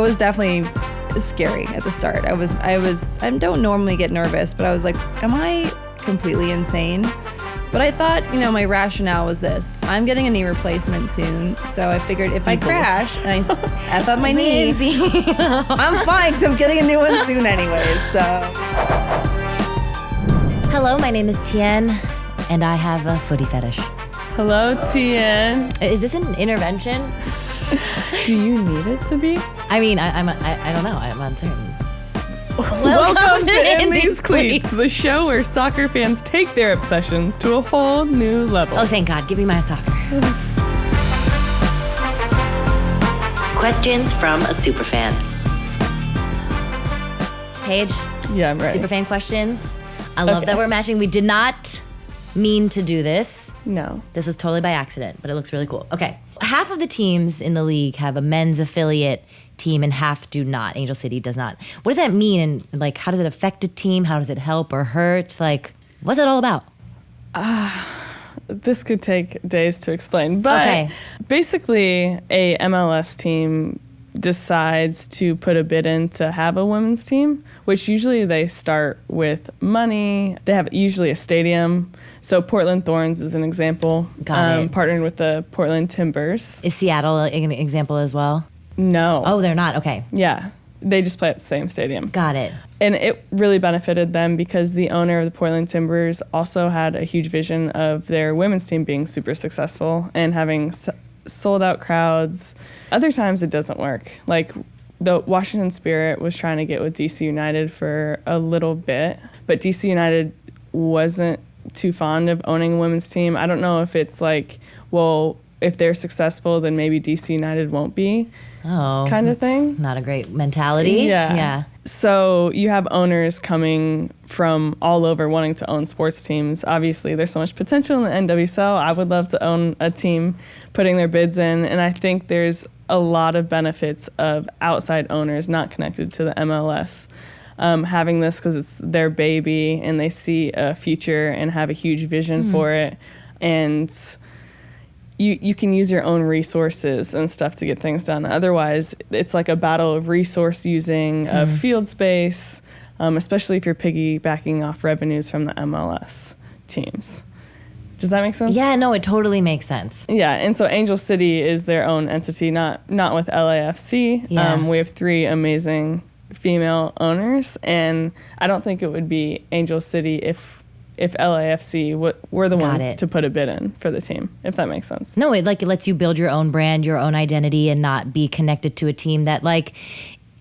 was definitely scary at the start. I don't normally get nervous, but I was like, am I completely insane? But I thought, my rationale was this. I'm getting a knee replacement soon, so I figured if I crash and I F up my knee, I'm fine because I'm getting a new one soon anyways, so. Hello, my name is Tien, and I have a footy fetish. Hello, Tien. Is this an intervention? Do you need it to be? I mean, I don't know. I'm uncertain. Welcome to In These Cleats, the show where soccer fans take their obsessions to a whole new level. Oh, thank God. Give me my soccer. Questions from a Superfan. Paige? Yeah, I'm ready. Superfan questions. I love that we're matching. We did not mean to do this. No. This was totally by accident, but it looks really cool. Okay. Half of the teams in the league have a men's affiliate team and half do not. Angel City does not. What does that mean? And how does it affect a team? How does it help or hurt? What's it all about? This could take days to explain, but basically a MLS team decides to put a bid in to have a women's team, which usually they start with money. They have usually a stadium. So Portland Thorns is an example. Got it. Partnered with the Portland Timbers. Is Seattle an example as well? No. Oh, they're not? Okay. Yeah. They just play at the same stadium. Got it. And it really benefited them because the owner of the Portland Timbers also had a huge vision of their women's team being super successful and having sold out crowds. Other times it doesn't work. The Washington Spirit was trying to get with DC United for a little bit, but DC United wasn't too fond of owning a women's team. I don't know if it's if they're successful, then maybe DC United won't be. Oh, kind of thing. Not a great mentality. Yeah. So you have owners coming from all over wanting to own sports teams. Obviously, there's so much potential in the NWSL. I would love to own a team putting their bids in. And I think there's a lot of benefits of outside owners not connected to the MLS having this because it's their baby and they see a future and have a huge vision for it. And you can use your own resources and stuff to get things done. Otherwise, it's like a battle of resource using, of field space, especially if you're piggybacking off revenues from the MLS teams. Does that make sense? Yeah, no, it totally makes sense. Yeah, and so Angel City is their own entity, not with LAFC. Yeah. We have 3 amazing female owners, and I don't think it would be Angel City if LAFC were the ones to put a bid in for the team, if that makes sense. No, it lets you build your own brand, your own identity, and not be connected to a team that,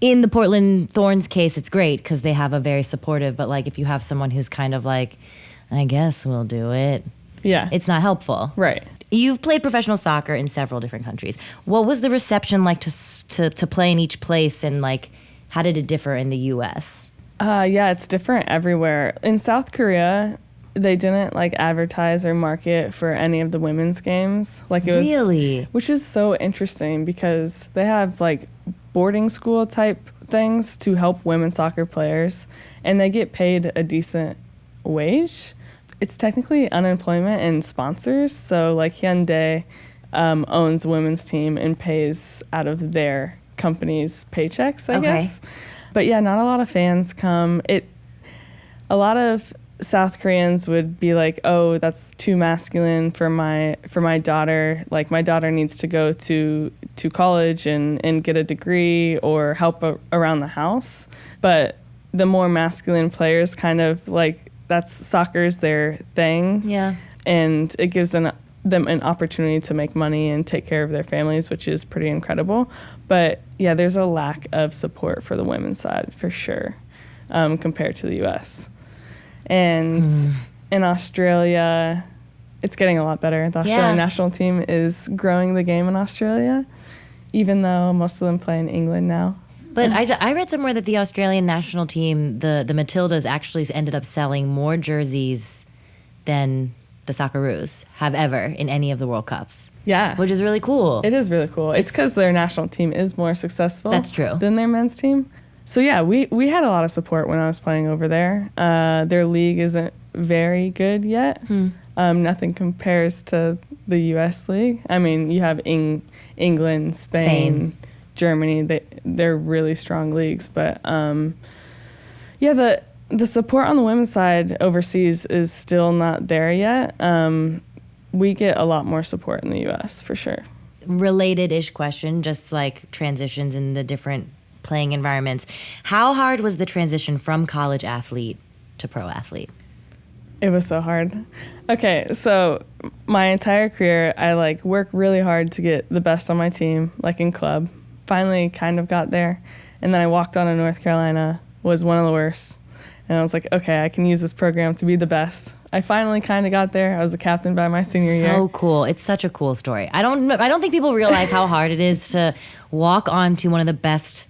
in the Portland Thorns case, it's great because they have a very supportive, but if you have someone who's kind of I guess we'll do it. Yeah. It's not helpful. Right. You've played professional soccer in several different countries. What was the reception like to play in each place, and how did it differ in the U.S.? Yeah, it's different everywhere. In South Korea, they didn't advertise or market for any of the women's games. Really? Which is so interesting because they have boarding school type things to help women soccer players, and they get paid a decent wage. It's technically unemployment and sponsors. So Hyundai owns a women's team and pays out of their company's paychecks, I guess. But yeah, not a lot of fans come. A lot of South Koreans would be oh, that's too masculine for my daughter. My daughter needs to go to college and get a degree or help around the house. But the more masculine players kind of that's soccer's their thing. Yeah. And it gives them an opportunity to make money and take care of their families, which is pretty incredible. But yeah, there's a lack of support for the women's side for sure compared to the U.S. And in Australia, it's getting a lot better. The Australian national team is growing the game in Australia, even though most of them play in England now. But I read somewhere that the Australian national team, the Matildas, actually ended up selling more jerseys than the Socceroos have ever in any of the World Cups. Yeah. Which is really cool. It is really cool. It's because their national team is more successful. That's true. Than their men's team. So yeah, we had a lot of support when I was playing over there. Their league isn't very good yet. Nothing compares to the U.S. league. I mean, you have England, Spain, Germany. They're really strong leagues. But the support on the women's side overseas is still not there yet. We get a lot more support in the U.S. for sure. Related-ish question, just like transitions in the different playing environments. How hard was the transition from college athlete to pro athlete? It was so hard. Okay, so my entire career, I like work really hard to get the best on my team, like in club. Finally kind of got there. And then I walked on to North Carolina, was one of the worst. And I was like, okay, I can use this program to be the best. I finally kind of got there. I was the captain by my senior year. So cool. It's such a cool story. I don't think people realize how hard it is to walk onto one of the best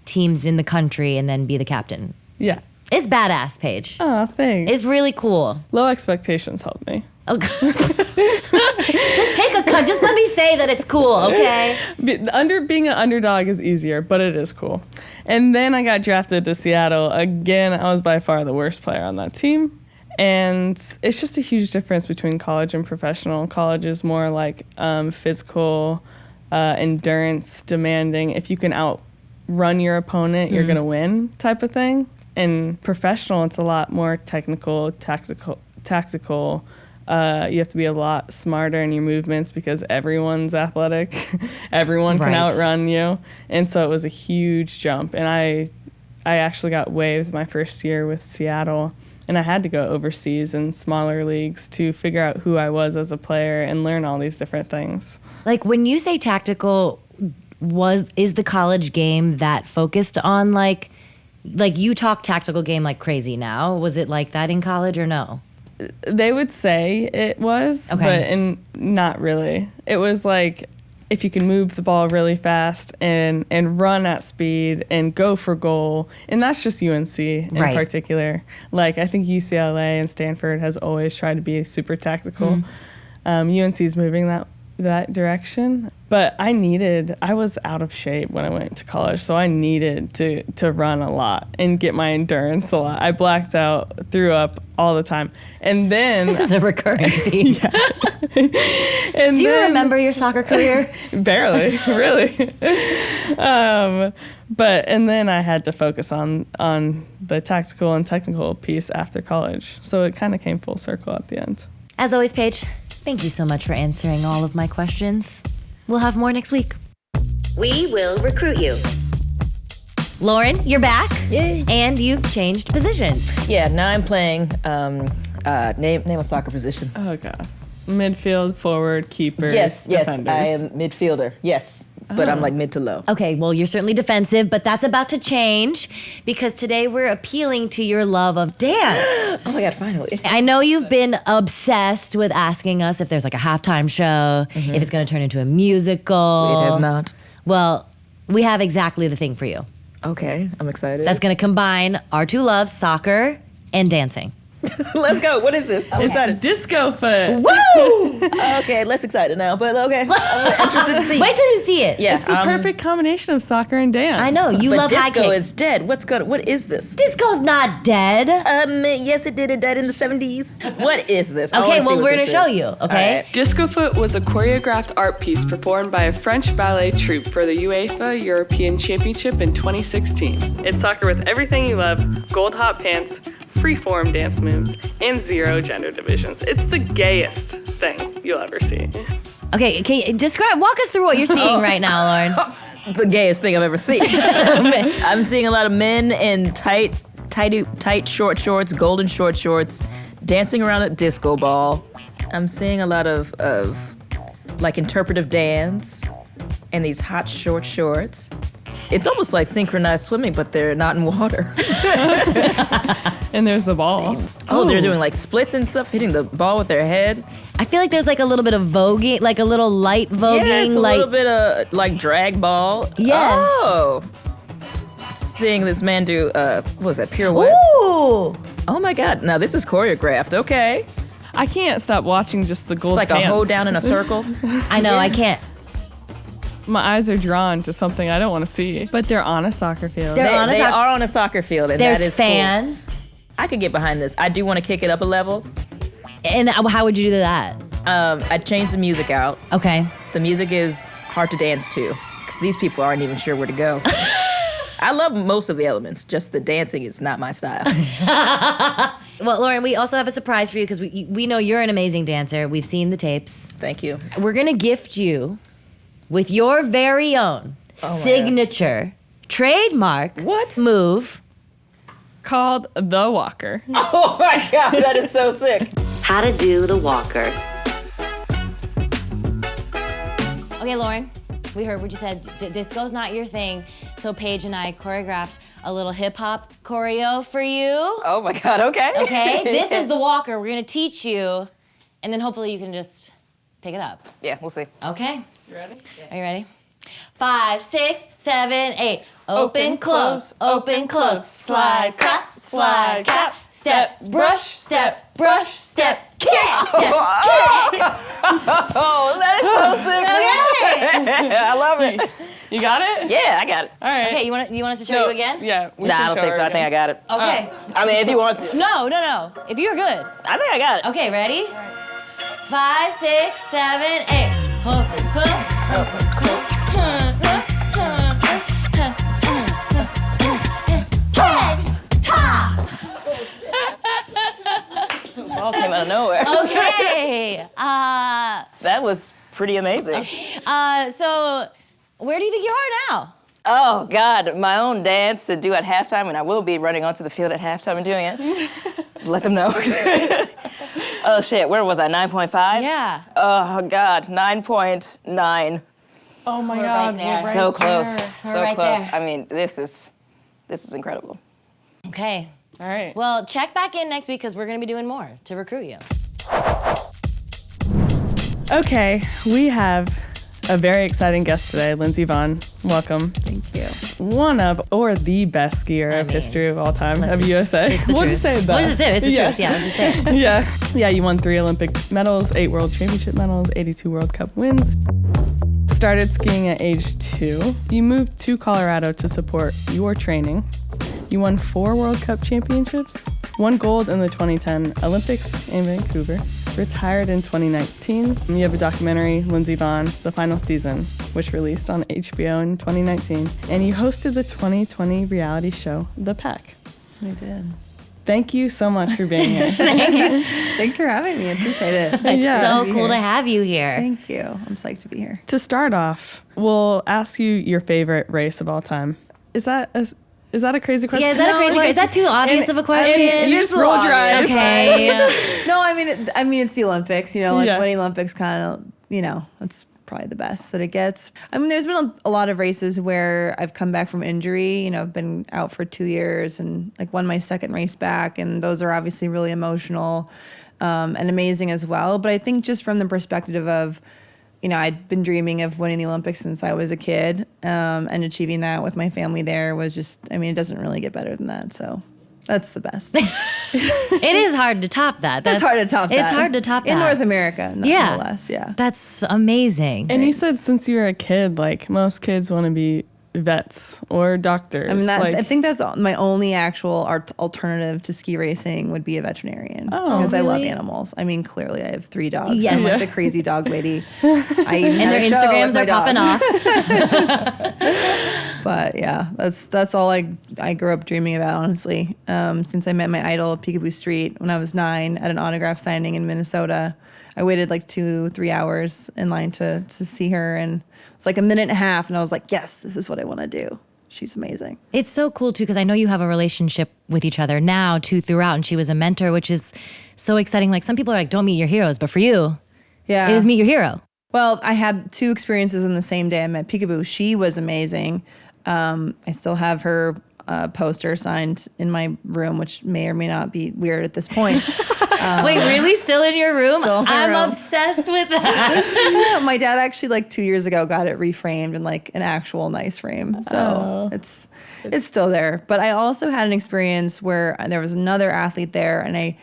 teams in the country and then be the captain. Yeah. It's badass, Paige. Oh, thanks. It's really cool. Low expectations helped me. Okay. Just let me say that it's cool, okay? Being an underdog is easier, but it is cool. And then I got drafted to Seattle. Again, I was by far the worst player on that team. And it's just a huge difference between college and professional. College is more like physical, endurance, demanding. If you can outrun your opponent, you're going to win type of thing. In professional, it's a lot more technical, tactical. You have to be a lot smarter in your movements because everyone's athletic. Everyone can outrun you. And so it was a huge jump. And I actually got waived my first year with Seattle. And I had to go overseas in smaller leagues to figure out who I was as a player and learn all these different things. Like when you say tactical, is the college game that focused on like you talk tactical game like crazy now? Was it like that in college or no? They would say it was, but not really. It was like if you can move the ball really fast and run at speed and go for goal, and that's just UNC in particular. Like I think UCLA and Stanford has always tried to be super tactical. UNC is moving that direction. But I was out of shape when I went to college, so I needed to run a lot and get my endurance a lot. I blacked out, threw up all the time. And then... This is a recurring theme. And do you remember your soccer career? Barely, really. And then I had to focus on the tactical and technical piece after college. So it kind of came full circle at the end. As always, Paige, thank you so much for answering all of my questions. We'll have more next week. We will recruit you. Lauren, you're back. Yay. And you've changed positions. Yeah, now I'm playing, name a soccer position. Oh, God. Midfield, forward, keeper, Yes, defenders. I am midfielder. Yes, but I'm like mid to low. Okay, well, you're certainly defensive, but that's about to change because today we're appealing to your love of dance. Oh my God, finally. I know you've been obsessed with asking us if there's like a halftime show, if it's going to turn into a musical. It has not. Well, we have exactly the thing for you. Okay, I'm excited. That's going to combine our two loves, soccer and dancing. Let's go. What is this? It's Discofoot. Woo! Okay, less excited now, but okay. I'm interested to see. Wait till you see it. Yeah, It's the perfect combination of soccer and dance. I know, you but love high disco kicks. is dead. What is this? Disco's not dead. Yes, it did. It died in the 70s. What is this? Okay, well, we're going to show you, okay? Right. Discofoot was a choreographed art piece performed by a French ballet troupe for the UEFA European Championship in 2016. It's soccer with everything you love, gold hot pants, free-form dance moves, and 0 gender divisions. It's the gayest thing you'll ever see. Okay, can you walk us through what you're seeing right now, Lauren. The gayest thing I've ever seen. I'm seeing a lot of men in tight short shorts, golden short shorts, dancing around a disco ball. I'm seeing a lot of like interpretive dance and these hot short shorts. It's almost like synchronized swimming, but they're not in water. And there's a ball. Oh, they're doing like splits and stuff, hitting the ball with their head. I feel like there's like a little bit of voguing, like a little light voguing. Yeah, it's a little bit of like drag ball. Yes. Oh. Seeing this man do, what was that, pirouettes? Ooh! Oh my God, now this is choreographed, okay. I can't stop watching just the gold It's like pants. a hoe down in a circle. I know, I can't. My eyes are drawn to something I don't want to see. But they're on a soccer field. They're on a They soc- are on a soccer field, and There's that is fans. cool. I could get behind this. I do want to kick it up a level. And how would you do that? I'd change the music out. Okay. The music is hard to dance to because these people aren't even sure where to go. I love most of the elements, just the dancing is not my style. Well, Lauren, we also have a surprise for you because we know you're an amazing dancer. We've seen the tapes. Thank you. We're going to gift you with your very own signature trademark move Called the Walker. Oh my God, that is so sick. How to do the walker. Okay, Lauren, we heard what you said. Disco's not your thing, so Paige and I choreographed a little hip-hop choreo for you. Oh my God, okay. Okay, this is the walker. We're gonna teach you, and then hopefully you can just pick it up. Yeah, we'll see. Okay. You ready? Are you ready? 5, 6, 7, 8. Open, close, open, close. Slide, clap, step, brush, step, step, kick, step, kick. Oh, that is so sick. Okay. I love it. You got it? Yeah, I got it. All right. Okay, you want us to show you again? Yeah. We Nah, should I don't show think her so. I think I again. got it. Okay. I mean, if you want to. No. If you're good. I think I got it. Okay, ready? 5, 6, 7, 8. Open, close, open, close. All came out of nowhere. Okay. That was pretty amazing. So where do you think you are now? Oh God, my own dance to do at halftime, and I will be running onto the field at halftime and doing it. Let them know. Oh shit, where was I? 9.5? Yeah. Oh God, 9.9. Oh my We're God. right there. we're right So close, there. We're so right close. there. I mean, this is incredible. Okay. All right. Well, check back in next week because we're going to be doing more to recruit you. Okay, we have a very exciting guest today, Lindsey Vonn. Welcome. Thank you. One of, or the best skier of mean, history of all time let's of just- USA. it's the We'll truth. just say that. We'll just say it. It's the truth. Yeah, let's just say it. Yeah, you won 3 Olympic medals, 8 World Championship medals, 82 World Cup wins. Started skiing at age 2. You moved to Colorado to support your training. You won 4 World Cup championships, 1 gold in the 2010 Olympics in Vancouver. Retired in 2019. You have a documentary, Lindsey Vonn, The Final Season, which released on HBO in 2019. And you hosted the 2020 reality show, The Pack. I did. Thank you so much for being here. Thanks for having me. I appreciate it. It's Yeah. so To be cool to here. have you here. Thank you. I'm psyched to be here. To start off, we'll ask you your favorite race of all time. Is that a crazy question? Yeah, is that a crazy? Is that too obvious of a question? You just rolled your eyes. Okay. No, I mean it's the Olympics. You know, like Yeah. winning Olympics, kind of. You know, it's probably the best that it gets. I mean, there's been a lot of races where I've come back from injury. You know, I've been out for 2 years and like won my second race back, and those are obviously really emotional and amazing as well. But I think just from the perspective of, you know, I'd been dreaming of winning the Olympics since I was a kid, and achieving that with my family there was just, I mean, it doesn't really get better than that. So that's the best. It is hard to top that. It's hard to top that. It's hard to top that. In North America, nonetheless, yeah. That's amazing. And you said since you were a kid, like most kids want to be vets or doctors. I mean, like, I think that's my only actual alternative to ski racing would be a veterinarian. Oh, because I love really? animals. I mean, clearly I have 3 dogs. Yes. I'm like the crazy dog lady. I even and had their a show Instagrams with my are popping dogs. off. But yeah, that's all I grew up dreaming about, honestly. Since I met my idol, Peekaboo Street, when I was 9 at an autograph signing in Minnesota. I waited like 2-3 hours in line to see her, and it's like a minute and a half, and I was like, yes, this is what I want to do. She's amazing. It's so cool too because I know you have a relationship with each other now too throughout, and she was a mentor, which is so exciting. Like some people are like, don't meet your heroes, but for you, Yeah. it was meet your hero. Well, I had 2 experiences in the same day. I met Peekaboo. She was amazing. I still have her poster signed in my room, which may or may not be weird at this point. Wait, really? Still in your room? Still in my I'm room. obsessed with that. My dad actually like 2 years ago got it reframed in like an actual nice frame. So it's still there. But I also had an experience where there was another athlete there, and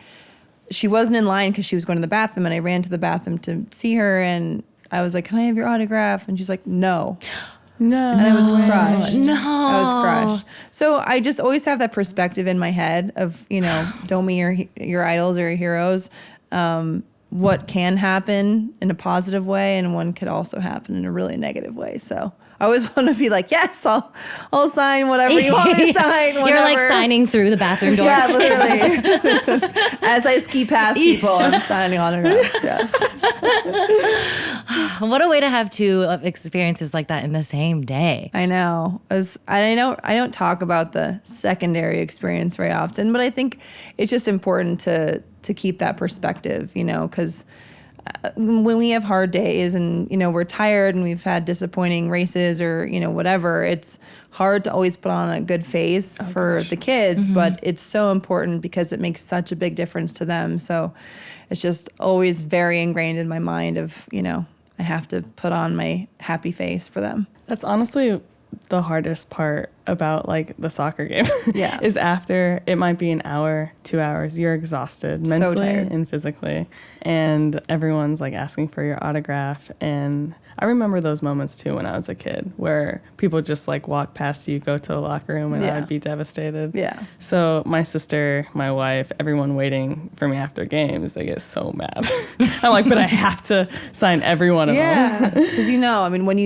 she wasn't in line because she was going to the bathroom, and I ran to the bathroom to see her, and I was like, can I have your autograph? And she's like, no. no. And I was crushed. No. I was crushed. So I just always have that perspective in my head of, you know, don't meet your idols or your heroes. What can happen in a positive way, and one could also happen in a really negative way. So I always want to be like, yes, I'll sign whatever you want me to sign. Whatever. You're like signing through the bathroom door. Yeah, literally. As I ski past people, I'm signing autographs. Yes. What a way to have two experiences like that in the same day. I know. I don't talk about the secondary experience very often, but I think it's just important to keep that perspective, because when we have hard days and, we're tired and we've had disappointing races or, whatever, it's hard to always put on a good face for the kids, but it's so important because it makes such a big difference to them. So it's just always very ingrained in my mind of, I have to put on my happy face for them. That's honestly the hardest part about like the soccer game. Yeah. Is after it might be an hour, 2 hours, you're exhausted mentally and physically, and everyone's like asking for your autograph. And I remember those moments too when I was a kid where people just like walk past you, go to the locker room, and I would be devastated. Yeah. So my sister, my wife, everyone waiting for me after games, they get so mad. I'm like, but I have to sign every one of them. Yeah, because when when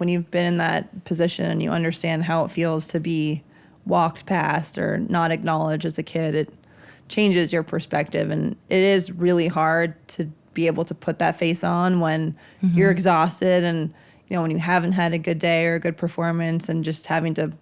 you've been in that position and you understand how it feels to be walked past or not acknowledged as a kid, it changes your perspective. And it is really hard to be able to put that face on when you're exhausted and, when you haven't had a good day or a good performance and just having to,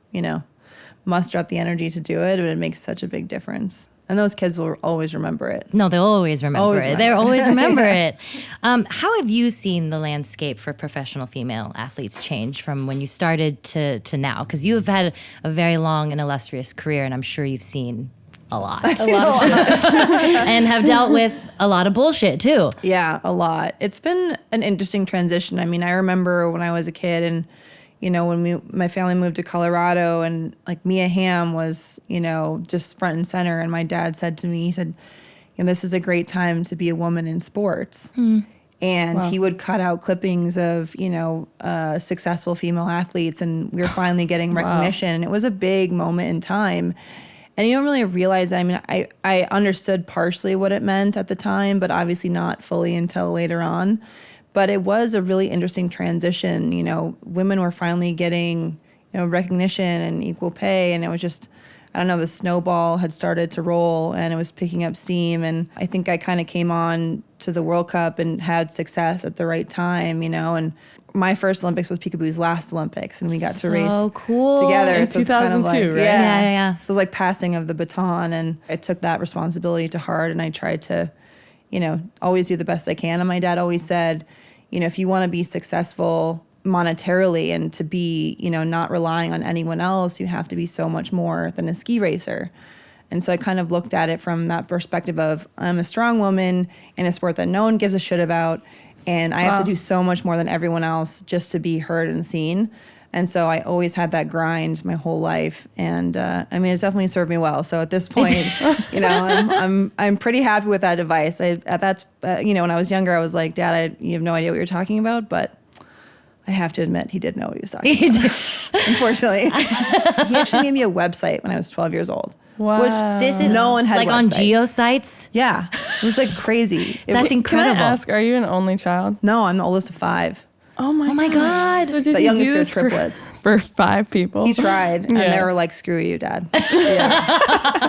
muster up the energy to do it. But it makes such a big difference. And those kids will always remember it. No, they'll always remember it. They'll always remember it. How have you seen the landscape for professional female athletes change from when you started to now? Because you have had a very long and illustrious career, and I'm sure you've seen a lot. And have dealt with a lot of bullshit, too. Yeah, a lot. It's been an interesting transition. I remember when I was a kid and, when my family moved to Colorado and like Mia Hamm was, just front and center. And my dad said to me, he said, this is a great time to be a woman in sports. And he would cut out clippings of, successful female athletes, and we were finally getting recognition. And it was a big moment in time. And you don't really realize that. I understood partially what it meant at the time, but obviously not fully until later on. But it was a really interesting transition. Women were finally getting, recognition and equal pay. And it was just, the snowball had started to roll and it was picking up steam. And I think I kind of came on to the World Cup and had success at the right time, and my first Olympics was Peekaboo's last Olympics, and we got to race together. In 2002, right? Yeah. So it was like passing of the baton, and I took that responsibility to heart, and I tried to, always do the best I can. And my dad always said, if you want to be successful monetarily and to be, not relying on anyone else, you have to be so much more than a ski racer. And so I kind of looked at it from that perspective of I'm a strong woman in a sport that no one gives a shit about, and I have to do so much more than everyone else just to be heard and seen. And so I always had that grind my whole life, and it's definitely served me well. So at this point, I'm pretty happy with that advice. When I was younger, I was like, Dad, you have no idea what you're talking about, but I have to admit, he did know what he was talking about. Unfortunately, he actually gave me a website when I was 12 years old. Wow. Which This is no one had like websites. on geosites. Yeah, it was like crazy. That's incredible. Can I ask, are you an only child? No, I'm the oldest of 5. Oh my God. So did The you youngest do are this triplets. for 5 people? He tried, and they were like, "Screw you, Dad." Yeah.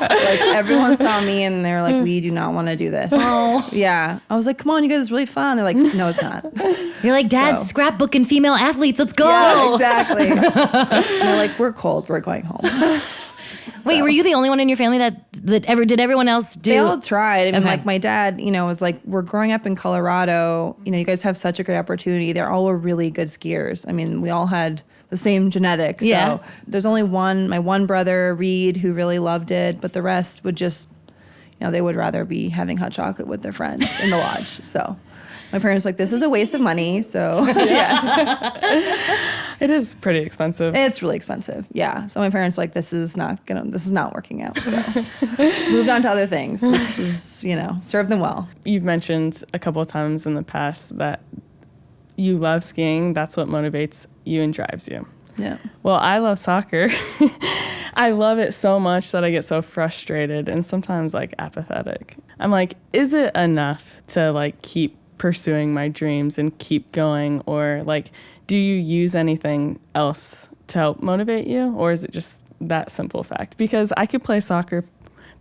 Like everyone saw me, and they were like, "We do not want to do this." Oh. Yeah. I was like, "Come on, you guys, it's really fun." They're like, "No, it's not." You're like, Dad, So. scrapbooking female athletes. Let's go. Yeah, exactly. And they're like, "We're cold. We're going home." Wait, were you the only one in your family that ever did everyone else do? They all tried. I mean, Okay. like my dad, was like, we're growing up in Colorado. You guys have such a great opportunity. They're all really good skiers. I mean, we all had the same genetics. Yeah. So there's only my one brother, Reed, who really loved it, but the rest would just, they would rather be having hot chocolate with their friends in the lodge. So my parents were like, this is a waste of money. So yes. It is pretty expensive. It's really expensive. Yeah. So my parents were like, this is not working out. So moved on to other things, which is, served them well. You've mentioned a couple of times in the past that you love skiing. That's what motivates you and drives you. Yeah. Well, I love soccer. I love it so much that I get so frustrated and sometimes like apathetic. I'm like, is it enough to like keep pursuing my dreams and keep going, or like Do you use anything else to help motivate you, or is it just that simple fact? Because I could play soccer,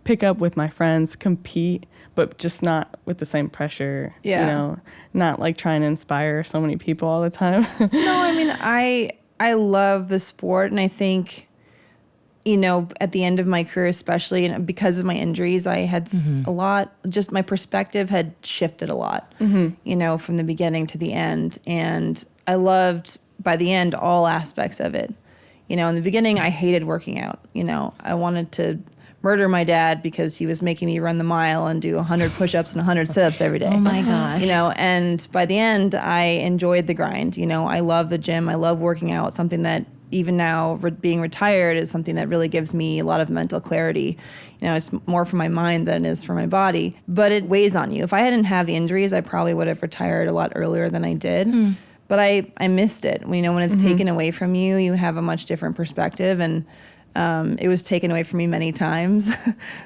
pick up with my friends, compete, but just not with the same pressure, Yeah. you know, not like trying to inspire so many people all the time. No, I mean, I love the sport, and I think, you know, at the end of my career, especially, and because of my injuries, I had a lot, just my perspective had shifted a lot, you know, from the beginning to the end. And I loved, by the end, all aspects of it. You know, in the beginning, I hated working out. You know, I wanted to murder my dad because he was making me run the mile and do 100 push-ups and 100 sit-ups every day. Oh my gosh. You know, and by the end, I enjoyed the grind. You know, I love the gym. I love working out, something that even now being retired is something that really gives me a lot of mental clarity. You know, it's more for my mind than it is for my body, but it weighs on you. If I hadn't had the injuries, I probably would have retired a lot earlier than I did. But I missed it. You know, when it's taken away from you, you have a much different perspective, and it was taken away from me many times.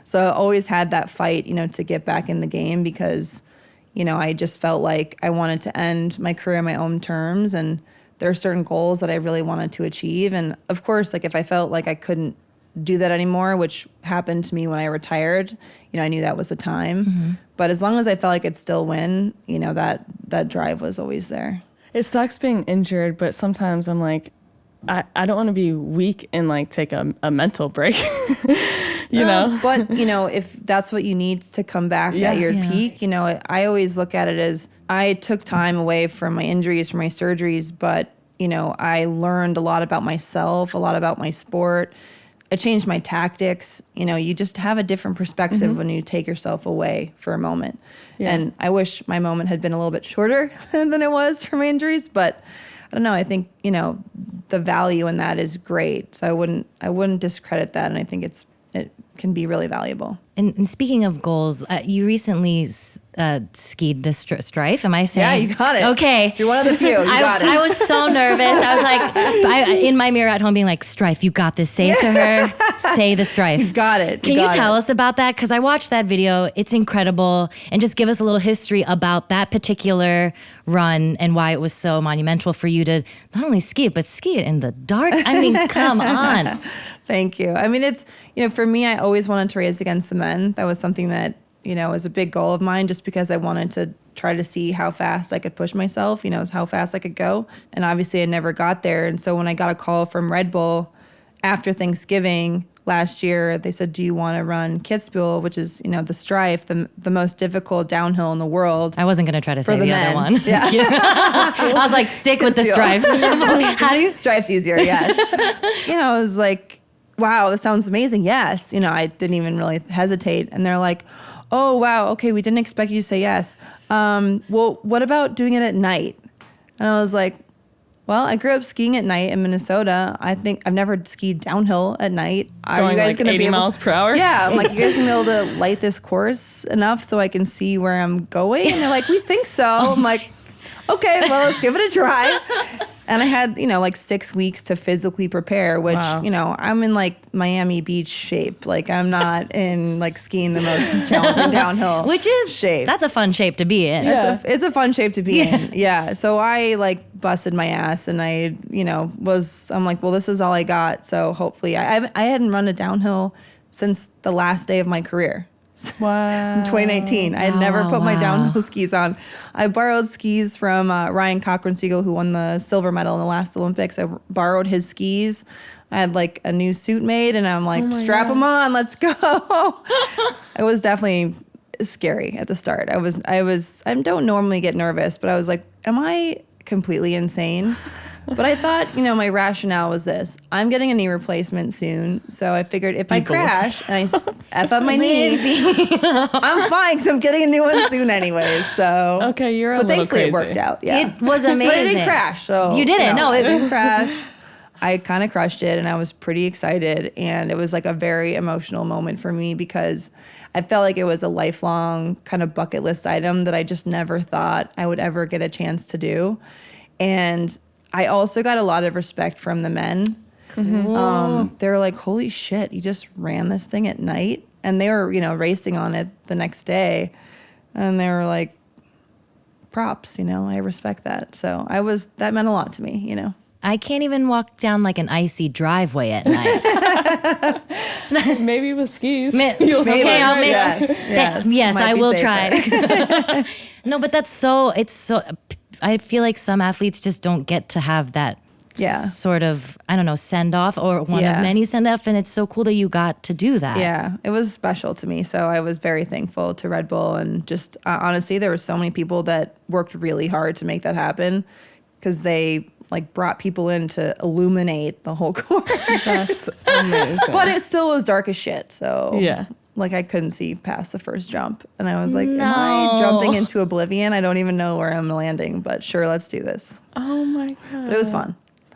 So I always had that fight, you know, to get back in the game because, you know, I just felt like I wanted to end my career on my own terms, and there are certain goals that I really wanted to achieve. And of course, like if I felt like I couldn't do that anymore, which happened to me when I retired, you know, I knew that was the time. But as long as I felt like I could still win, you know, that drive was always there. It sucks being injured, but sometimes I'm like, I don't want to be weak and like take a mental break, you know? But, you know, if that's what you need to come back at your peak, you know, I always look at it as I took time away from my injuries, from my surgeries, but, you know, I learned a lot about myself, a lot about my sport. I changed my tactics. You know, you just have a different perspective when you take yourself away for a moment. Yeah. And I wish my moment had been a little bit shorter than it was for my injuries, but I don't know. I think, you know, the value in that is great. So I wouldn't discredit that. And I think it can be really valuable. And speaking of goals, you recently skied the Streif. Am I saying? Yeah, you got it. Okay. You're one of the few. You got it. I was so nervous. I was like, in my mirror at home being like, Streif, you got this. Say it to her. Say the Streif. You got it. Can you tell us about that? Because I watched that video. It's incredible. And just give us a little history about that particular run and why it was so monumental for you to not only ski it, but ski it in the dark. I mean, come on. Thank you. I mean, it's, you know, for me, I always wanted to race against the men. That was something that, you know, was a big goal of mine just because I wanted to try to see how fast I could push myself, you know, how fast I could go. And obviously I never got there. And so when I got a call from Red Bull after Thanksgiving last year, they said, do you want to run Kitzbühel, which is, you know, the Streif, the most difficult downhill in the world. I wasn't going to try to say the men. other one. Yeah. I was like, stick with the Kitzbühel. Streif. How do you? Streif's easier, yes. You know, I was like, wow, that sounds amazing. Yes. You know, I didn't even really hesitate. And they're like, oh, wow, okay, we didn't expect you to say yes. Well, what about doing it at night? And I was like, well, I grew up skiing at night in Minnesota. I think I've never skied downhill at night. Are Going you guys like going to 80 be able, miles per hour? Yeah, I'm like, you guys going to be able to light this course enough so I can see where I'm going? And they're like, we think so. I'm like, okay, well, let's give it a try. And I had, you know, like 6 weeks to physically prepare, which, you know, I'm in like Miami Beach shape. Like I'm not in like skiing the most challenging downhill Which is shape. That's a fun shape to be in. Yeah. It's a fun shape to be in. Yeah. So I like busted my ass and I, you know, I'm like, well, this is all I got. So hopefully I hadn't run a downhill since the last day of my career. Wow. In 2019. I had never put my downhill skis on. I borrowed skis from Ryan Cochran-Siegel, who won the silver medal in the last Olympics. I borrowed his skis. I had like a new suit made, and I'm like, strap them on, let's go. It was definitely scary at the start. I don't normally get nervous, but I was like, am I completely insane? But I thought, you know, my rationale was this. I'm getting a knee replacement soon, so I figured if I crash and I F up my knee, I'm fine because I'm getting a new one soon anyways. So Okay, you're a but little thankfully crazy. it worked out. Yeah. It was amazing. But it didn't crash. So You didn't. No, it it- didn't crash. I kind of crushed it, and I was pretty excited, and it was like a very emotional moment for me because I felt like it was a lifelong kind of bucket list item that I just never thought I would ever get a chance to do. And I also got a lot of respect from the men. They were like, holy shit, you just ran this thing at night? And they were, you know, racing on it the next day. And they were like, props, I respect that. So that meant a lot to me, I can't even walk down like an icy driveway at night. Maybe with skis. Okay, I'll make, yes, Might I be will safer. try. No, but it's so, I feel like some athletes just don't get to have that sort of, I don't know, send off or one of many send off. And it's so cool that you got to do that. Yeah, it was special to me. So I was very thankful to Red Bull. And just honestly, there were so many people that worked really hard to make that happen because they brought people in to illuminate the whole course. That's amazing. But it still was dark as shit. So Yeah. I couldn't see past the first jump. And I was like, am I jumping into oblivion? I don't even know where I'm landing, but sure, let's do this. Oh my God. But it was fun.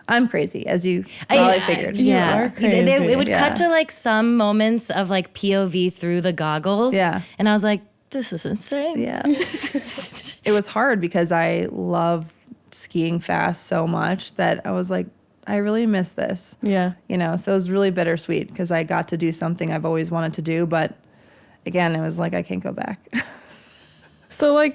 I'm crazy, as you probably figured. You are crazy. It would cut to some moments of POV through the goggles. Yeah. And I was like, this is insane. Yeah. It was hard because I love skiing fast so much that I was like, I really miss this. Yeah. So it was really bittersweet because I got to do something I've always wanted to do, but again, it was like I can't go back. So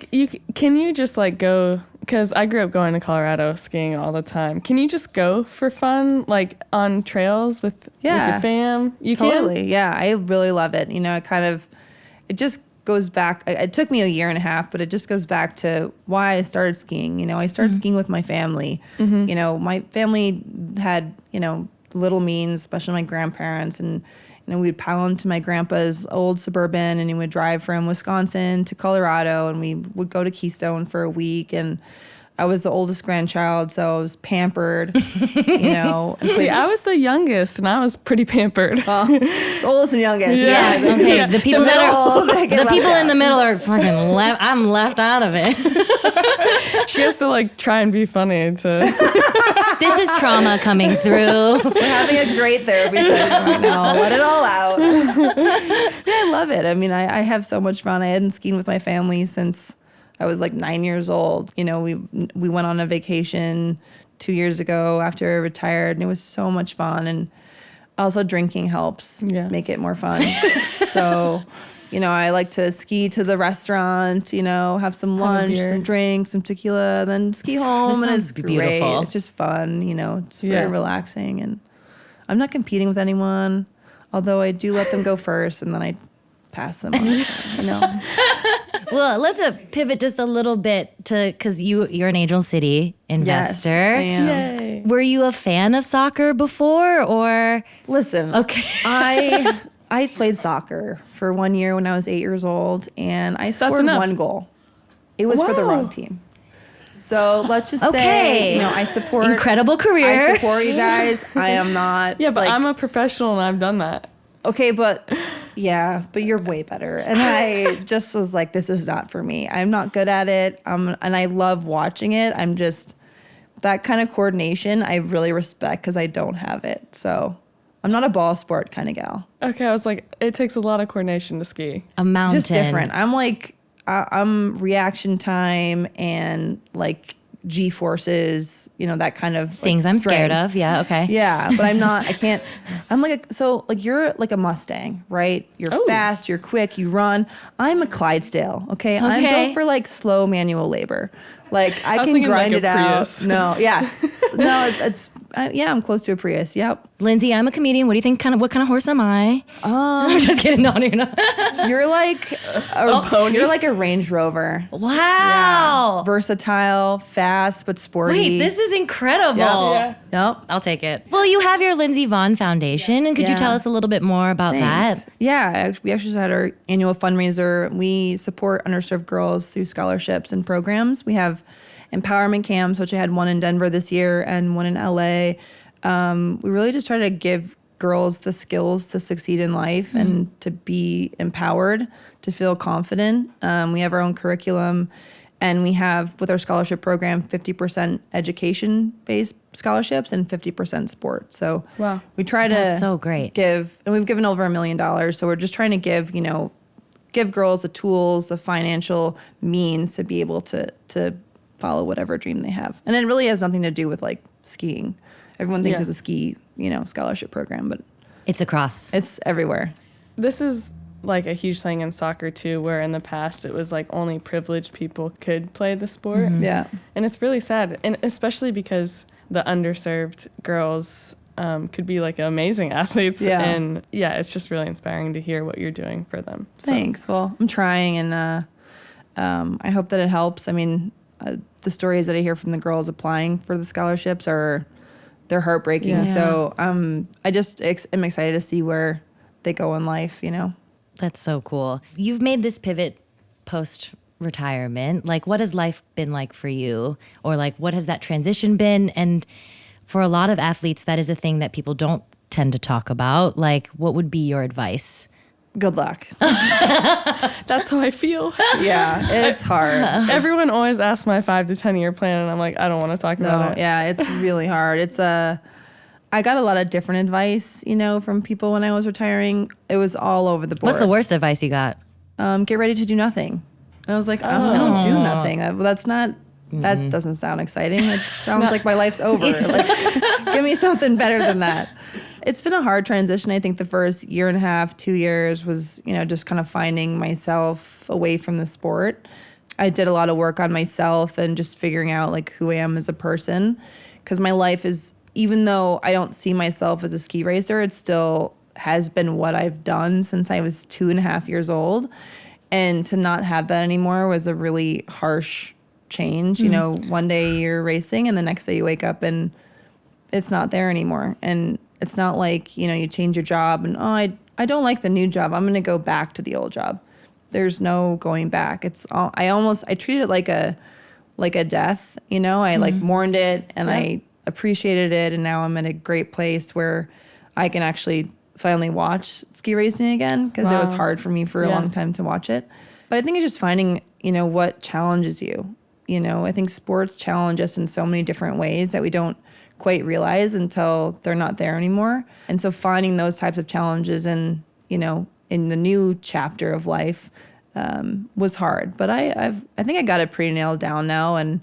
can you just go, because I grew up going to Colorado skiing all the time. Can you just go for fun, on trails with your fam? You Totally. can? Yeah, I really love it. It just goes back. It took me a year and a half, but it just goes back to why I started skiing. I started skiing with my family. My family had, little means, especially my grandparents, and we'd pile into my grandpa's old Suburban, and he would drive from Wisconsin to Colorado, and we would go to Keystone for a week. And I was the oldest grandchild, so I was pampered, And See, I was the youngest, and I was pretty pampered. well, it's oldest and youngest. Yeah. Okay. The people The middle, they get the left people out. in the middle are fucking left. I'm left out of it. She has to try and be funny to. This is trauma coming through. We're having a great therapy session right now. Let it all out. Yeah, I love it. I mean, I have so much fun. I hadn't skied with my family since I was 9 years old. We went on a vacation 2 years ago after I retired, and it was so much fun. And also drinking helps make it more fun. So, I like to ski to the restaurant, have some lunch, beer. some drinks, some tequila, then ski home, and sounds it's beautiful. great. It's just fun, it's very relaxing. And I'm not competing with anyone, although I do let them go first, and then I pass them on, Well, let's pivot just a little bit because you're an Angel City investor. Yes, I am. Yay. Were you a fan of soccer before, or Listen, okay? I played soccer for 1 year when I was 8 years old, and I scored enough. 1 goal. It was for the Wow. wrong team. So let's just Okay. say, I support Incredible career. I support you guys. I am not. Yeah, but I'm a professional, and I've done that. Okay, but you're way better. And I just was like, this is not for me. I'm not good at it. And I love watching it. I'm just, that kind of coordination I really respect because I don't have it. So I'm not a ball sport kind of gal. Okay, I was like, it takes a lot of coordination to ski. A mountain. Just different. I'm reaction time and G-forces, that kind of Things I'm scared strength. of. Yeah. Okay. Yeah, but I'm not. I can't. I'm you're like a Mustang, right? You're fast. You're quick. You run. I'm a Clydesdale. Okay, I'm built for slow manual labor. I was can thinking grind like it a out. Prius. No, yeah, no. I'm close to a Prius. Yep. Lindsay, I'm a comedian. What do you think? What kind of horse am I? I'm just kidding. No, you're not. You're like a pony. You're like a Range Rover. Wow. Versatile, fast, but sporty. Wait, this is incredible. Yeah. Yep. I'll take it. Well, you have your Lindsey Vonn Foundation, and could you Yeah. tell us a little bit more about Thanks. that? Yeah, we actually just had our annual fundraiser. We support underserved girls through scholarships and programs. We have empowerment camps, which I had one in Denver this year and one in LA. We really just try to give girls the skills to succeed in life and to be empowered, to feel confident. We have our own curriculum, and we have, with our scholarship program, 50% education-based scholarships and 50% sport. So Wow. we try to That's so great. give, and we've given over $1 million. So we're just trying to give girls the tools, the financial means to be able to follow whatever dream they have. And it really has nothing to do with skiing. Everyone thinks Yeah. it's a ski, scholarship program, but It's across. it's everywhere. This is like a huge thing in soccer too, where in the past it was like only privileged people could play the sport. Yeah. And it's really sad, and especially because the underserved girls could be like amazing athletes. Yeah. And yeah, it's just really inspiring to hear what you're doing for them. So. Thanks. Well, I'm trying, and I hope that it helps. I mean, the stories that I hear from the girls applying for the scholarships they're heartbreaking. Yeah. So I just am excited to see where they go in life, you know? That's so cool. You've made this pivot post-retirement. Like, what has life been like for you? Or like, what has that transition been? And for a lot of athletes, that is a thing that people don't tend to talk about. Like, what would be your advice? Good luck. That's how I feel. Yeah, it's hard. Everyone always asks my 5 to 10 year plan, and I'm like, I don't want to talk about it. Yeah, it's really hard. I got a lot of different advice, you know, from people when I was retiring. It was all over the board. What's the worst advice you got? Get ready to do nothing. And I was like, I don't do nothing. Well, that's not. That doesn't sound exciting. It sounds like my life's over. Like, give me something better than that. It's been a hard transition. I think the first year and a half, 2 years was, you know, just kind of finding myself away from the sport. I did a lot of work on myself and just figuring out like who I am as a person. Because my life is, even though I don't see myself as a ski racer, it still has been what I've done since I was 2.5 years old. And to not have that anymore was a really harsh change. You know, one day you're racing and the next day you wake up and it's not there anymore. And it's not like, you know, you change your job and, I don't like the new job. I'm going to go back to the old job. There's no going back. It's all, I treated it like a death, you know. I like mourned it and I appreciated it, and now I'm in a great place where I can actually finally watch ski racing again, because it was hard for me for a long time to watch it. But I think it's just finding, you know, what challenges you. You know, I think sports challenge us in so many different ways that we don't quite realize until they're not there anymore. And so finding those types of challenges in, you know, in the new chapter of life was hard. But I think I got it pretty nailed down now, and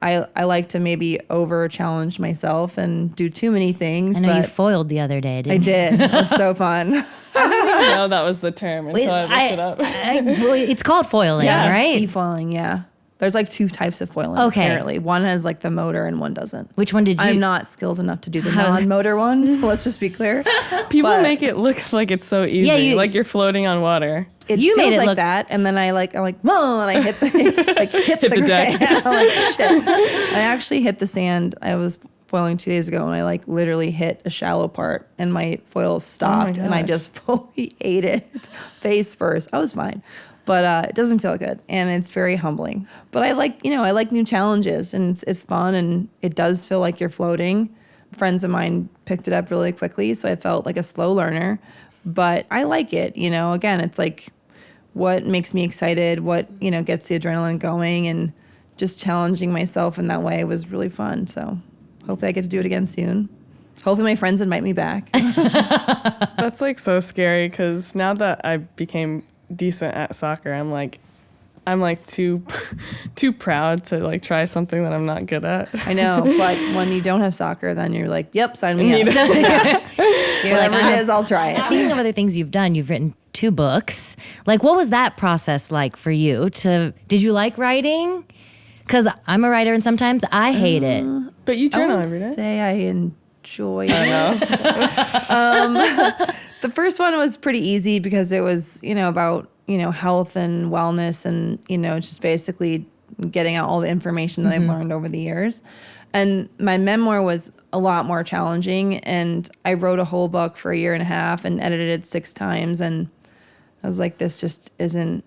I like to maybe over-challenge myself and do too many things. I know but you foiled the other day, didn't you? I did. It was so fun. I didn't know that was the term until I looked it up. Well, it's called foiling, right? E-foiling, yeah. There's like 2 types of foiling, Okay. apparently. One has like the motor and one doesn't. Which one did you? I'm not skilled enough to do the non-motor ones. Let's just be clear. People But make it look like it's so easy, like you're floating on water. It You feels made it like look- that, and then I'm like, whoa, and I hit the deck. I'm like, shit. I actually hit the sand. I was foiling 2 days ago, and I like literally hit a shallow part, and my foil stopped, and I gosh. just fully ate it face first. I was fine. But it doesn't feel good, and it's very humbling. But I like new challenges, and it's fun, and it does feel like you're floating. Friends of mine picked it up really quickly, so I felt like a slow learner. But I like it, you know. Again, it's like what makes me excited, what, you know, gets the adrenaline going, and just challenging myself in that way was really fun. So hopefully I get to do it again soon. Hopefully my friends invite me back. That's like so scary, because now that I became decent at soccer, I'm like too proud to like try something that I'm not good at. I know, but when you don't have soccer, then you're like, yep, sign me up. You're like, Whatever it is, I'll try it. Speaking of other things you've done, you've written 2 books. Like, what was that process like for you? Did you like writing? Because I'm a writer, and sometimes I hate it. But you I journal won't every day. say I enjoy it. The first one was pretty easy because it was, you know, about, you know, health and wellness, and, you know, just basically getting out all the information that I've learned over the years. And my memoir was a lot more challenging, and I wrote a whole book for 1.5 years and edited it 6 times, and I was like, this just isn't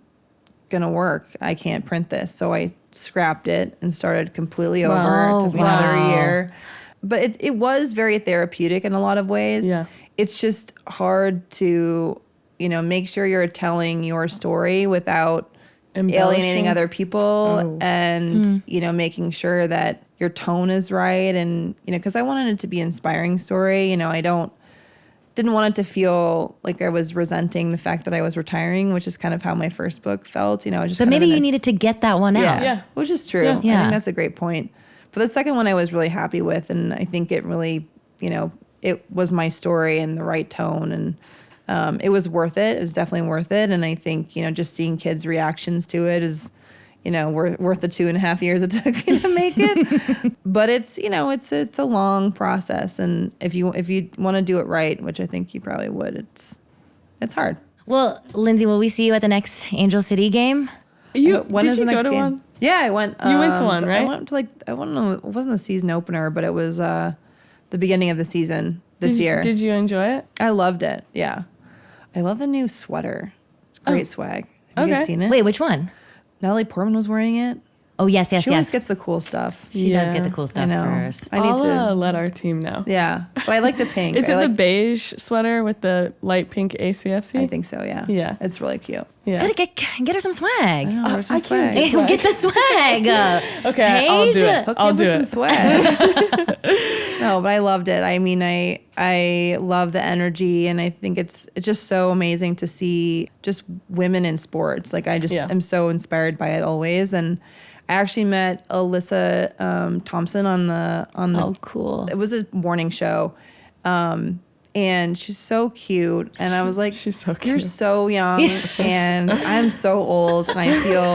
gonna work. I can't print this. So I scrapped it and started completely over. Wow. It took me another year. But it was very therapeutic in a lot of ways. Yeah. It's just hard to, you know, make sure you're telling your story without alienating other people and, you know, making sure that your tone is right. And, you know, because I wanted it to be an inspiring story. You know, didn't want it to feel like I was resenting the fact that I was retiring, which is kind of how my first book felt. You know, I just But kind of maybe in you this- needed to get that one out. Yeah. which is true. Yeah. I Yeah. think that's a great point. But the second one I was really happy with, and I think it really, you know, it was my story and the right tone, and it was worth it. It was definitely worth it. And I think, just seeing kids' reactions to it is, worth the 2.5 years it took me to make it. But it's, it's a long process. And if you want to do it right, which I think you probably would, it's hard. Well, Lindsey, will we see you at the next Angel City game? When is the next go to game? one? Yeah, I went. You went to one, right? I went to I don't know, it wasn't the season opener, but it was the beginning of the season this year. Did you enjoy it? I loved it. Yeah, I love the new sweater. It's great swag. Have you guys seen it? Wait, which one? Natalie Portman was wearing it. Oh, yes. She always gets the cool stuff. She does get Yeah, the cool stuff I know. first. I need I'll to. let our team know. Yeah, but I like the pink. Is I it like, the beige sweater with the light pink ACFC? I think so. Yeah. Yeah. It's really cute. Yeah. Gotta get her some swag. Oh, where's my I swag? can't Hey, get the swag. Okay, I'll do it. Hook me I'll up do with it. some swag. No, but I loved it. I mean, I love the energy, and I think it's just so amazing to see just women in sports. Like I just am so inspired by it always. And I actually met Alyssa Thompson on the. Oh, cool. It was a morning show. And she's so cute. And I was like, She's so you're cute. so young and I'm so old. And I feel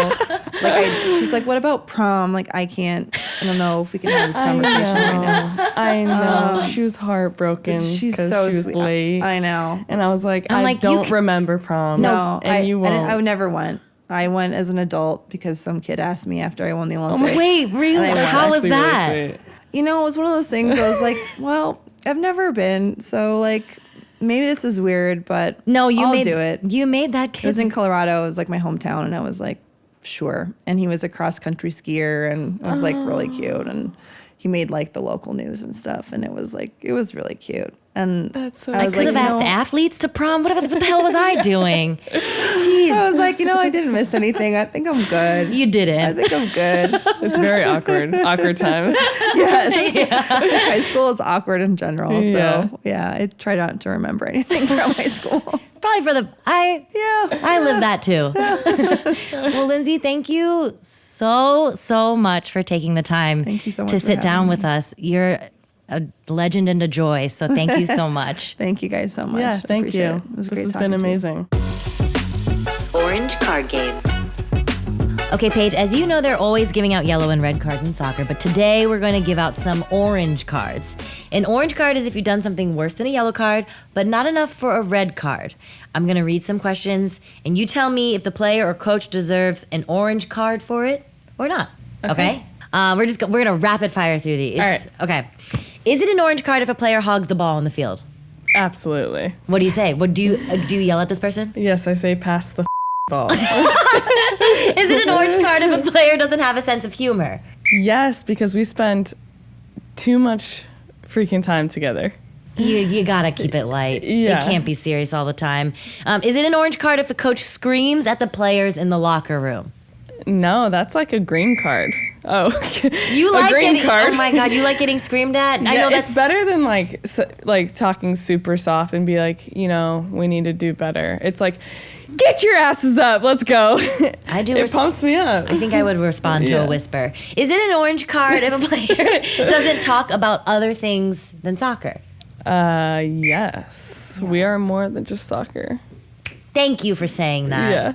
like she's like, what about prom? Like, I don't know if we can have this conversation right now. I know. She was heartbroken She's because so she was sweet. late. I know. And I was like, I'm I like, you don't can- remember prom. No, and you won't. I never went. I went as an adult because some kid asked me after I won the Olympics. Wait, really? And I How was Actually that? Really sweet. It was one of those things I was like, well, I've never been. So, like, maybe this is weird, but No, I'll do it. You made that It was kid. in Colorado. It was like my hometown, and I was like, sure. And he was a cross country skier, and it was like really cute. And he made like the local news and stuff, and it was really cute. And That's so I was could have like, asked athletes to prom. What the hell was I doing? Jeez. I was like, I didn't miss anything. I think I'm good. You I didn't. think I'm good. It's very awkward. Awkward times. Yes. High school is awkward in general. Yeah. So yeah, I try not to remember anything from high school. Probably for the I live that too. Well, Lindsey, thank you so much for taking the time Thank you so much to for sit down having with us. You're a legend and a joy. So thank you so much. Thank you guys so much. Yeah, I thank appreciate you. it. It was This great has talking been to you. amazing. Orange card game. Okay, Paige, as you know, they're always giving out yellow and red cards in soccer, but today we're going to give out some orange cards. An orange card is if you've done something worse than a yellow card, but not enough for a red card. I'm going to read some questions, and you tell me if the player or coach deserves an orange card for it or not. Okay? We're going to rapid fire through these. All right. Okay. Is it an orange card if a player hogs the ball on the field? Absolutely. What do you say? What do you yell at this person? Yes, I say pass the ball. Is it an orange card if a player doesn't have a sense of humor? Yes, because we spend too much freaking time together. You gotta keep it light. Yeah. It can't be serious all the time. Is it an orange card if a coach screams at the players in the locker room? No, that's like a green card. Oh, You like a green getting, card. Oh my god, you like getting screamed at? I Yeah, know that's it's better than like talking super soft and be like, we need to do better. It's like, get your asses up, let's go. I do. It pumps me up. I think I would respond to Yeah. a whisper. Is it an orange card if a player doesn't talk about other things than soccer? Yes, we are more than just soccer. Thank you for saying that. Yeah.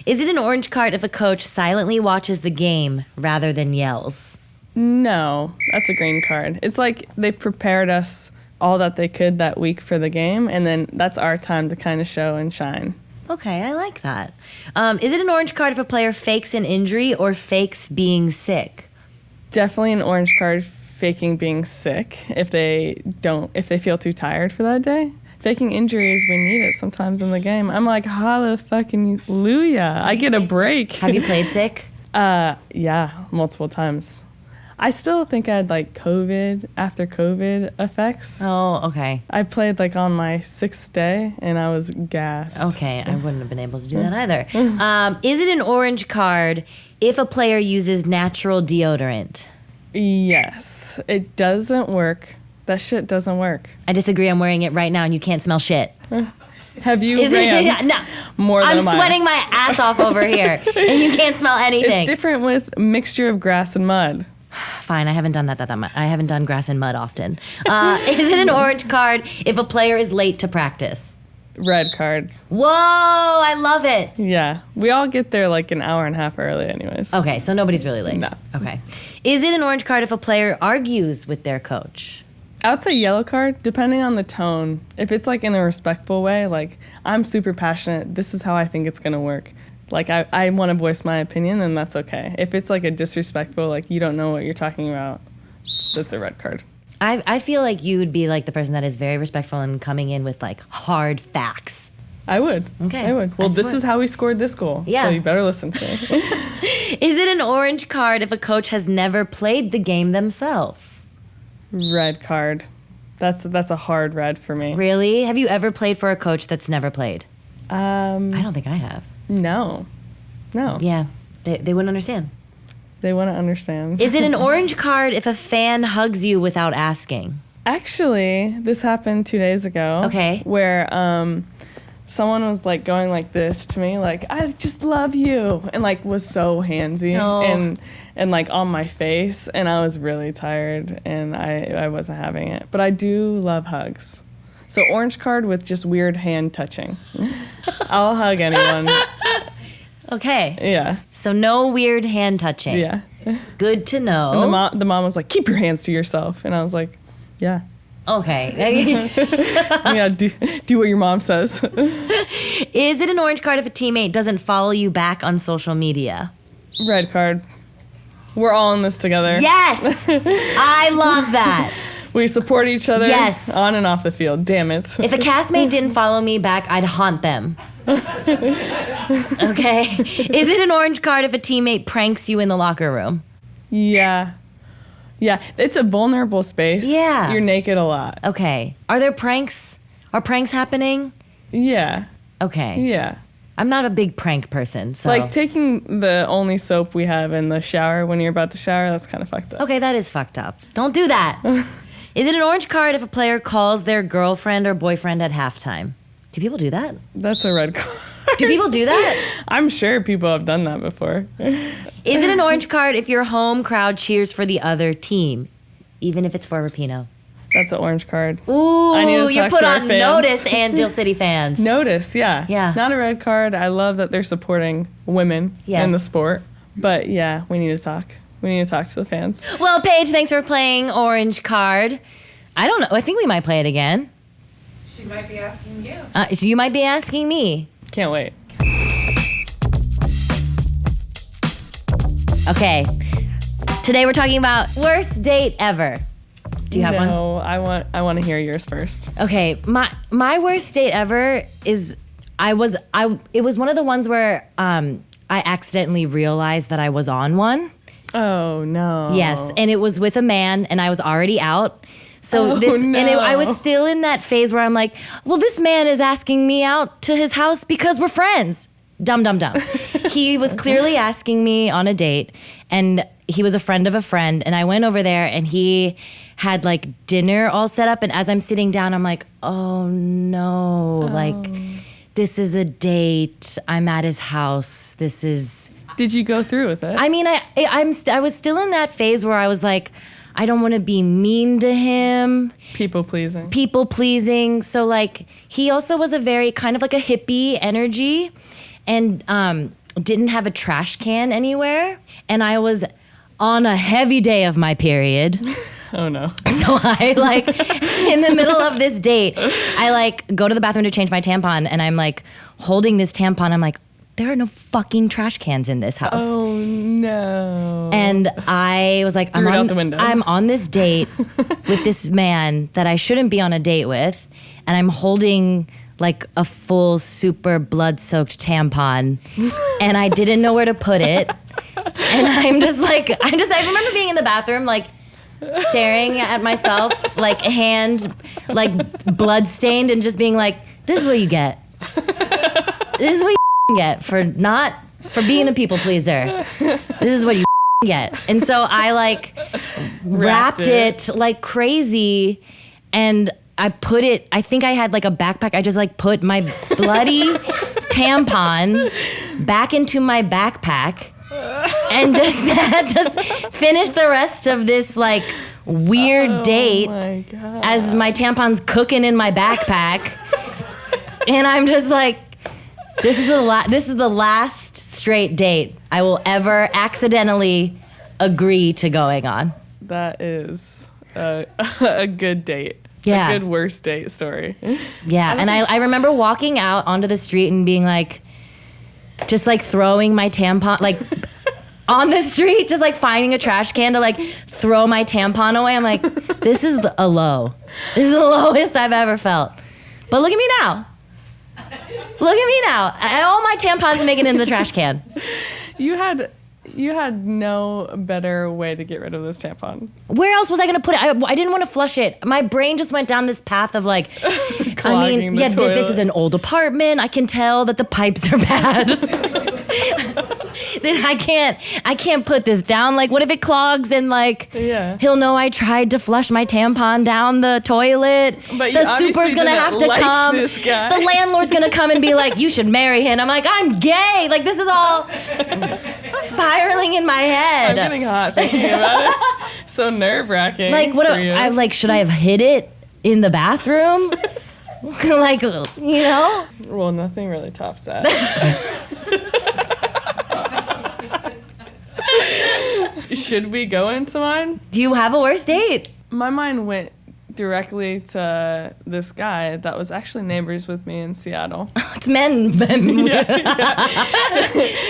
Is it an orange card if a coach silently watches the game rather than yells? No, that's a green card. It's like they've prepared us all that they could that week for the game, and then that's our time to kind of show and shine. Okay, I like that. Is it an orange card if a player fakes an injury or fakes being sick? Definitely an orange card faking being sick if they feel too tired for that day. Faking injuries, we need it sometimes in the game. I'm like, hallelujah, I get a break. Have you played sick? Yeah, multiple times. I still think I had like after COVID effects. Oh, okay. I played like on my 6th day and I was gassed. Okay, I wouldn't have been able to do that either. Is it an orange card if a player uses natural deodorant? Yes, it doesn't work. That shit doesn't work. I disagree. I'm wearing it right now, and you can't smell shit. Have you Is ran it? No. more than I'm a mile? sweating my ass off over here, and you can't smell anything. It's different with mixture of grass and mud. Fine, I haven't done that much. I haven't done grass and mud often. Is it an orange card if a player is late to practice? Red card. Whoa, I love it. Yeah. We all get there like an hour and a half early anyways. Okay, so nobody's really late. No. Okay. Is it an orange card if a player argues with their coach? I would say yellow card, depending on the tone. If it's like in a respectful way, like I'm super passionate, this is how I think it's gonna work. Like I want to voice my opinion, and that's okay. If it's like a disrespectful, like you don't know what you're talking about, that's a red card. I feel like you would be like the person that is very respectful and coming in with like hard facts. I would. Okay. I would. Well, That's this what- is how we scored this goal. Yeah. So you better listen to me. Is it an orange card if a coach has never played the game themselves? Red card. That's a hard red for me. Really? Have you ever played for a coach that's never played? I Um, don't think I have. no. Yeah, they wouldn't understand. They want to understand. Is it an orange card if a fan hugs you without asking? Actually, this happened 2 days ago. Okay. Where someone was like going like this to me, like I just love you, and like was so handsy No. and like on my face, and I was really tired, and I wasn't having it. But I do love hugs. So orange card with just weird hand touching. I'll hug anyone. Okay. Yeah. So no weird hand touching. Yeah. Good to know. And the mom was like, keep your hands to yourself, and I was like, yeah. Okay. Yeah, do what your mom says. Is it an orange card if a teammate doesn't follow you back on social media? Red card. We're all in this together. Yes! I love that. We support each other. Yes. On and off the field. Damn it. If a castmate didn't follow me back, I'd haunt them. Okay? Is it an orange card if a teammate pranks you in the locker room? Yeah. Yeah. It's a vulnerable space. Yeah. You're naked a lot. Okay. Are there pranks? Are pranks happening? Yeah. Okay. Yeah. I'm not a big prank person, so. Like taking the only soap we have in the shower when you're about to shower, that's kind of fucked up. Okay, that is fucked up. Don't do that. Is it an orange card if a player calls their girlfriend or boyfriend at halftime? Do people do that? That's a red card. Do people do that? I'm sure people have done that before. Is it an orange card if your home crowd cheers for the other team, even if it's for Rapinoe? That's an orange card. Ooh, I need to you're talk put to our on fans. notice, Angel City fans. Notice, yeah. Yeah. Not a red card. I love that they're supporting women Yes. in the sport. But yeah, we need to talk. We need to talk to the fans. Well, Paige, thanks for playing Orange Card. I don't know. I think we might play it again. She might be asking you. You might be asking me. Can't wait. Okay. Today we're talking about worst date ever. Do you have one? No, I want to hear yours first. Okay, my worst date ever is it was one of the ones where I accidentally realized that I was on one. Oh no. Yes, and it was with a man, and I was already out. So I was still in that phase where I'm like, well, this man is asking me out to his house because we're friends. Dumb. He was clearly asking me on a date, and he was a friend of a friend, and I went over there, and he had like dinner all set up, and as I'm sitting down, I'm like, oh no, like this is a date. I'm at his house. This is. Did you go through with it? I mean, I was still in that phase where I was like, I don't want to be mean to him. People pleasing. So like, he also was a very kind of like a hippie energy, and didn't have a trash can anywhere. And I was on a heavy day of my period. Oh no. So I like, in the middle of this date, I like go to the bathroom to change my tampon, and I'm like holding this tampon. I'm like, there are no fucking trash cans in this house. Oh no. And I was like, Threw it out the window. I'm on this date with this man that I shouldn't be on a date with, and I'm holding like a full super blood-soaked tampon, and I didn't know where to put it. And I remember being in the bathroom like staring at myself, like hand like blood-stained, and just being like, this is what you get. This is what you get for being a people pleaser. This is what you get. And so I like wrapped it like crazy, and I put it, I think I had like a backpack. I just like put my bloody tampon back into my backpack and just finished the rest of this like weird date my God. as my tampon's cooking in my backpack. And I'm just like, this is the last straight date I will ever accidentally agree to going on. That is a good date. Yeah. A good worst date story. Yeah, and I remember walking out onto the street and being like, just like throwing my tampon, like on the street, just like finding a trash can to like throw my tampon away. I'm like, this is a low. This is the lowest I've ever felt. But look at me now. Look at me now. All my tampons make it into the trash can. You had no better way to get rid of this tampon. Where else was I going to put it? I didn't want to flush it. My brain just went down this path of like, Clogging the this is toilet. an old apartment. I can tell that the pipes are bad. Then I can't put this down. Like, what if it clogs and like he'll know I tried to flush my tampon down the toilet. But you the super's gonna have to like come. this guy. The landlord's gonna come and be like, you should marry him. I'm like, I'm gay. Like, this is all spiraling in my head. I'm getting hot thinking about it. So nerve-wracking. Like, should I have hid it in the bathroom? Like, you know? Well, nothing really tops that. Should we go into mine? Do you have a worst date? My mind went directly to this guy that was actually neighbors with me in Seattle. It's men.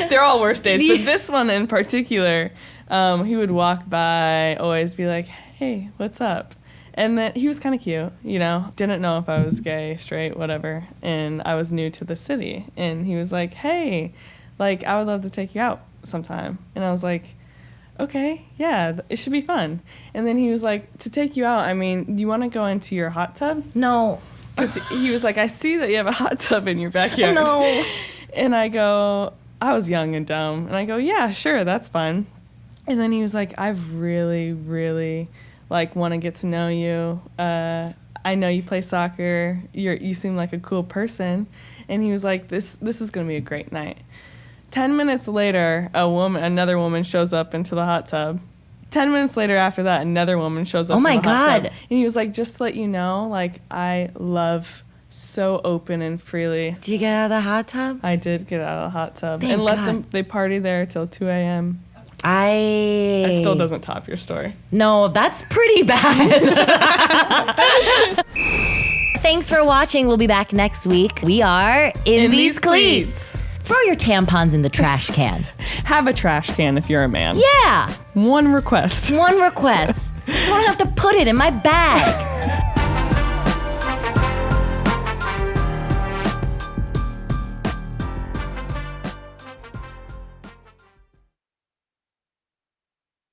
They're all worst dates, but this one in particular, he would walk by, always be like, hey, what's up? And then he was kind of cute, you know, didn't know if I was gay, straight, whatever. And I was new to the city. And he was like, hey, like, I would love to take you out sometime. And I was like, okay, yeah, it should be fun. And then he was like, to take you out, I mean, do you want to go into your hot tub? No. Because he was like, I see that you have a hot tub in your backyard. No. And I go, I was young and dumb. And I go, yeah, sure, that's fun. And then he was like, I've really, really, like, want to get to know you. I know you play soccer. You seem like a cool person. And he was like, this is going to be a great night. 10 minutes later, another woman shows up into the hot tub. 10 minutes later after that, another woman shows up in the hot tub. And he was like, just to let you know, like, I love so open and freely. Did you get out of the hot tub? I did get out of the hot tub. Thank and let God. them, they party there till 2 a.m. It It still doesn't top your story. No, that's pretty bad. Thanks for watching. We'll be back next week. We are In These Cleats. Throw your tampons in the trash can. Have a trash can if you're a man. Yeah. One request. One request. I just want to have to put it in my bag.